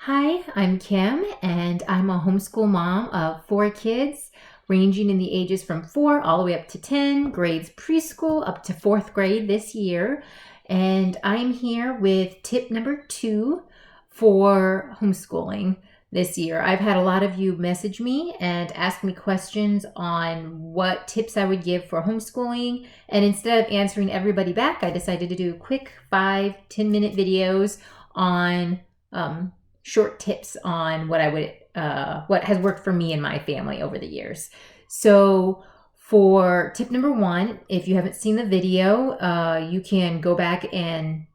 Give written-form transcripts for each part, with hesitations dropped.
Hi, I'm Kim, and I'm a homeschool mom of 4 kids, ranging in the ages from 4 all the way up to 10, grades preschool up to 4th grade this year. And I'm here with tip number 2 for homeschooling this year. I've had a lot of you message me and ask me questions on what tips I would give for homeschooling. And instead of answering everybody back, I decided to do quick 5-10 minute videos on short tips on what has worked for me and my family over the years. So for tip number 1, if you haven't seen the video, you can go back and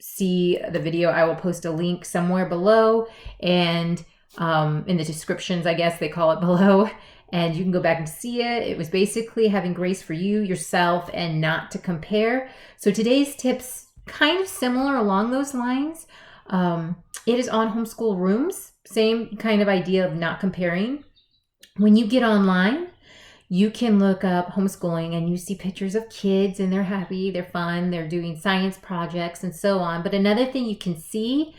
see the video. I will post a link somewhere below, and in the descriptions, I guess they call it, below, and you can go back and see it. It was basically having grace for you, yourself, and not to compare. So today's tips kind of similar along those lines. It is on homeschool rooms, same kind of idea of not comparing. When you get online, you can look up homeschooling and you see pictures of kids and they're happy, they're fun, they're doing science projects and so on. But another thing you can see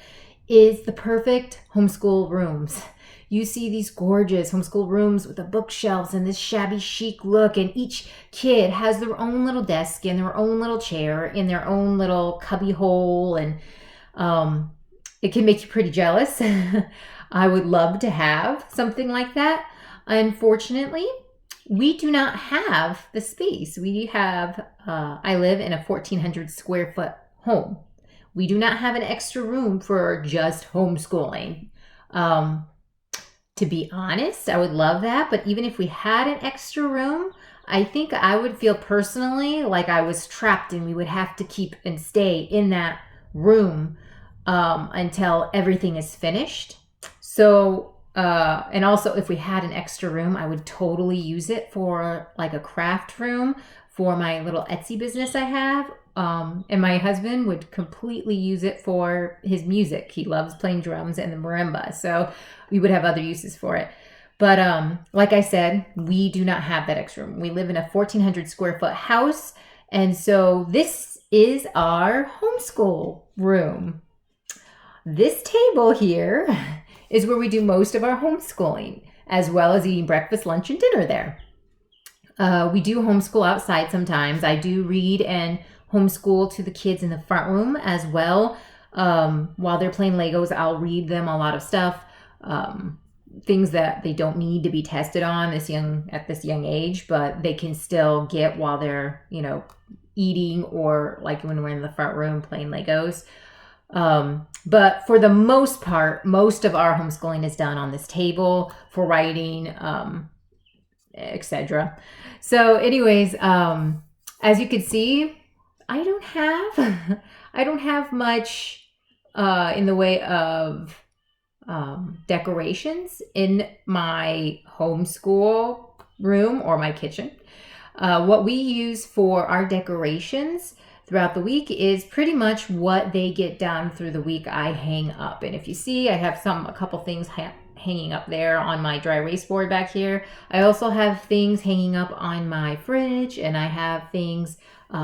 is the perfect homeschool rooms. You see these gorgeous homeschool rooms with the bookshelves and this shabby chic look, and each kid has their own little desk and their own little chair in their own little cubby hole, and it can make you pretty jealous. I would love to have something like that. Unfortunately, we do not have the space. I live in a 1,400 square foot home. We do not have an extra room for just homeschooling. To be honest, I would love that. But even if we had an extra room, I think I would feel personally like I was trapped and we would have to keep and stay in that room until everything is finished. So, and also if we had an extra room, I would totally use it for like a craft room for my little Etsy business I have. And my husband would completely use it for his music. He loves playing drums and the marimba. So we would have other uses for it. But like I said, we do not have that extra room. We live in a 1,400 square foot house. And so this is our homeschool room. This table here is where we do most of our homeschooling, as well as eating breakfast, lunch, and dinner there. We do homeschool outside sometimes. I do read and homeschool to the kids in the front room as well. While they're playing Legos, I'll read them a lot of stuff, things that they don't need to be tested on at this young age, but they can still get while they're, eating, or like when we're in the front room playing Legos. But for the most part, most of our homeschooling is done on this table for writing, etc. So anyways, as you can see, I don't have much in the way of decorations in my homeschool room or my kitchen. What we use for our decorations throughout the week is pretty much what they get done through the week I hang up. And if you see, I have a couple things hanging up there on my dry erase board back here. I also have things hanging up on my fridge, and I have things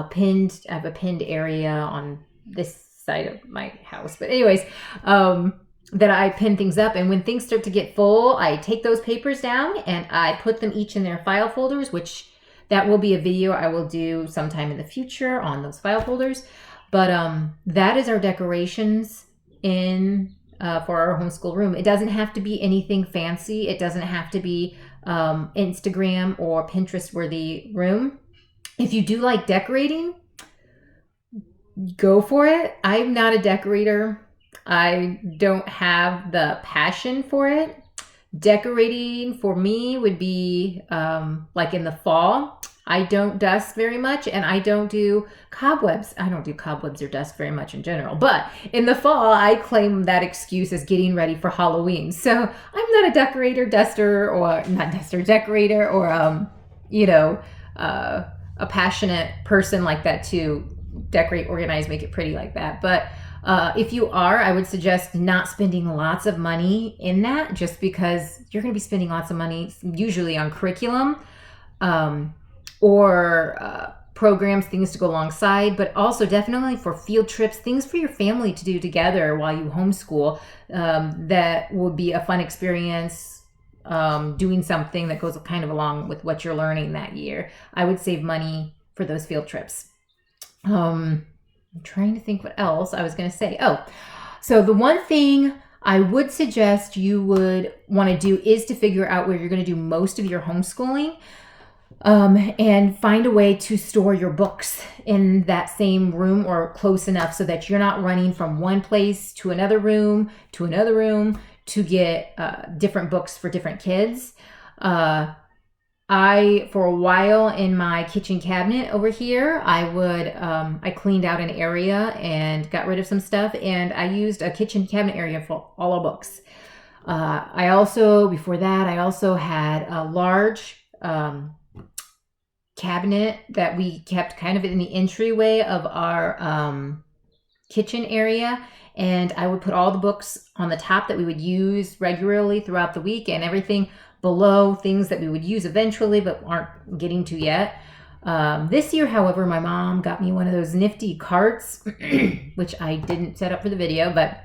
pinned. I have a pinned area on this side of my house. But anyways, that I pin things up. And when things start to get full, I take those papers down and I put them each in their file folders, which that will be a video I will do sometime in the future on those file folders. But that is our decorations for our homeschool room. It doesn't have to be anything fancy. It doesn't have to be Instagram or Pinterest worthy room. If you do like decorating, go for it. I'm not a decorator. I don't have the passion for it. Decorating for me would be like in the fall. I don't dust very much, and I don't do cobwebs. I don't do cobwebs or dust very much in general. But in the fall, I claim that excuse as getting ready for Halloween. So I'm not a decorator, decorator, or a passionate person like that to decorate, organize, make it pretty like that. But if you are, I would suggest not spending lots of money in that, just because you're going to be spending lots of money usually on curriculum, or programs, things to go alongside, but also definitely for field trips, things for your family to do together while you homeschool. That would be a fun experience, doing something that goes kind of along with what you're learning that year. I would save money for those field trips. I'm trying to think what else I was going to say. Oh, so the one thing I would suggest you would want to do is to figure out where you're going to do most of your homeschooling, and find a way to store your books in that same room or close enough so that you're not running from one place to another room to get different books for different kids. For a while in my kitchen cabinet over here, I cleaned out an area and got rid of some stuff, and I used a kitchen cabinet area for all our books. Before that, I also had a large cabinet that we kept kind of in the entryway of our kitchen area, and I would put all the books on the top that we would use regularly throughout the week, and everything below, things that we would use eventually but aren't getting to yet. This year, however, my mom got me one of those nifty carts, which I didn't set up for the video, but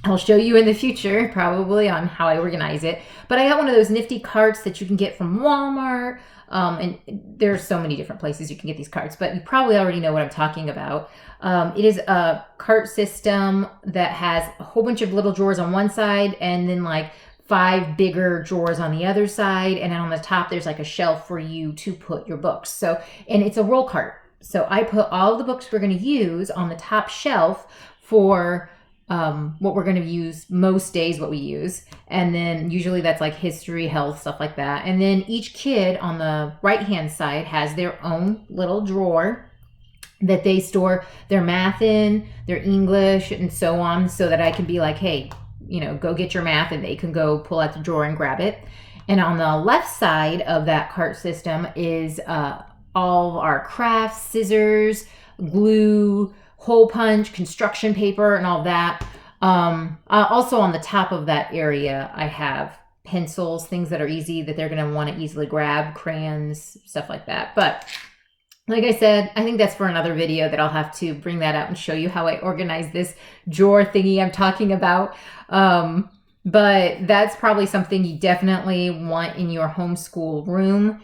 I'll show you in the future probably on how I organize it. But I got one of those nifty carts that you can get from Walmart. And there's so many different places you can get these carts, but you probably already know what I'm talking about. It is a cart system that has a whole bunch of little drawers on one side and then like 5 bigger drawers on the other side. And then on the top, there's like a shelf for you to put your books. And it's a roll cart. So I put all of the books we're going to use on the top shelf for what we're going to use most days, what we use. And then usually that's like history, health, stuff like that. And then each kid on the right-hand side has their own little drawer that they store their math in, their English, and so on, so that I can be like, hey, go get your math, and they can go pull out the drawer and grab it. And on the left side of that cart system is all of our crafts, scissors, glue, hole punch, construction paper, and all that. Also on the top of that area, I have pencils, things that are easy that they're going to want to easily grab, crayons, stuff like that. But like I said, I think that's for another video that I'll have to bring that out and show you how I organize this drawer thingy I'm talking about. But that's probably something you definitely want in your homeschool room,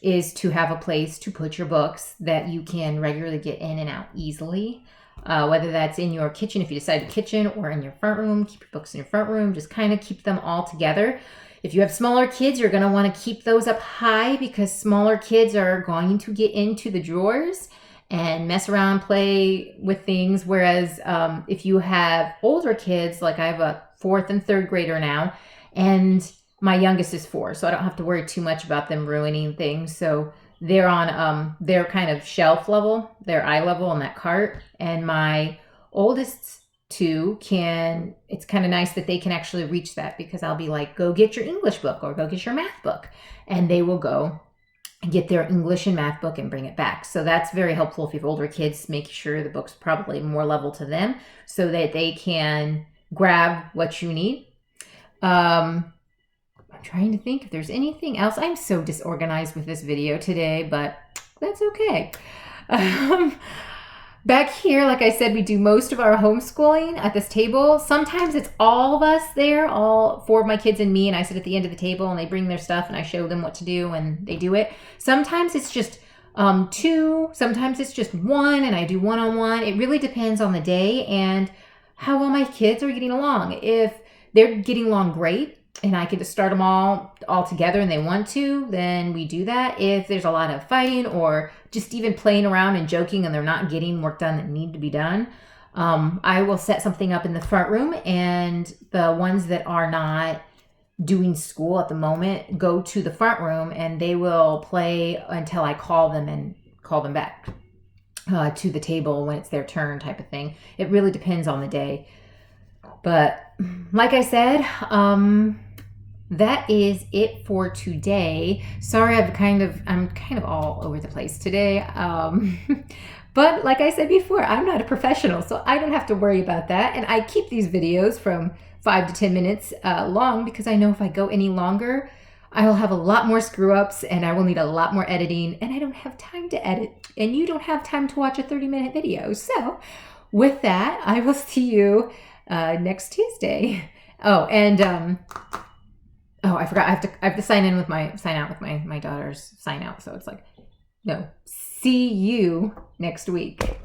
is to have a place to put your books that you can regularly get in and out easily. Whether that's in your kitchen, if you decide to kitchen, or in your front room, keep your books in your front room. Just kind of keep them all together. If you have smaller kids, you're going to want to keep those up high because smaller kids are going to get into the drawers and mess around, play with things. Whereas if you have older kids, like I have a 4th and 3rd grader now, and my youngest is 4, so I don't have to worry too much about them ruining things. So they're on their kind of shelf level, their eye level on that cart. And my oldest 2 it's kind of nice that they can actually reach that, because I'll be like, go get your English book or go get your math book. And they will go and get their English and math book and bring it back. So that's very helpful if you have older kids, making sure the book's probably more level to them so that they can grab what you need. I'm trying to think if there's anything else. I'm so disorganized with this video today, but that's okay. Back here, like I said, we do most of our homeschooling at this table. Sometimes it's all of us there, all 4 of my kids and me, and I sit at the end of the table and they bring their stuff and I show them what to do and they do it. Sometimes it's just 2, sometimes it's just 1 and I do one-on-one. It really depends on the day and how well my kids are getting along. If they're getting along great, and I can just start them all together and they want to, then we do that. If there's a lot of fighting or just even playing around and joking and they're not getting work done that need to be done, I will set something up in the front room, and the ones that are not doing school at the moment go to the front room and they will play until I call them and call them back to the table when it's their turn, type of thing. It really depends on the day. But like I said, that is it for today. Sorry, I'm kind of all over the place today. But like I said before, I'm not a professional, so I don't have to worry about that. And I keep these videos from 5 to 10 minutes long because I know if I go any longer, I will have a lot more screw ups and I will need a lot more editing, and I don't have time to edit, and you don't have time to watch a 30-minute video. So with that, I will see you next Tuesday. Oh, and I forgot. I have to sign out with my daughter's sign out. So it's like, no, see you next week.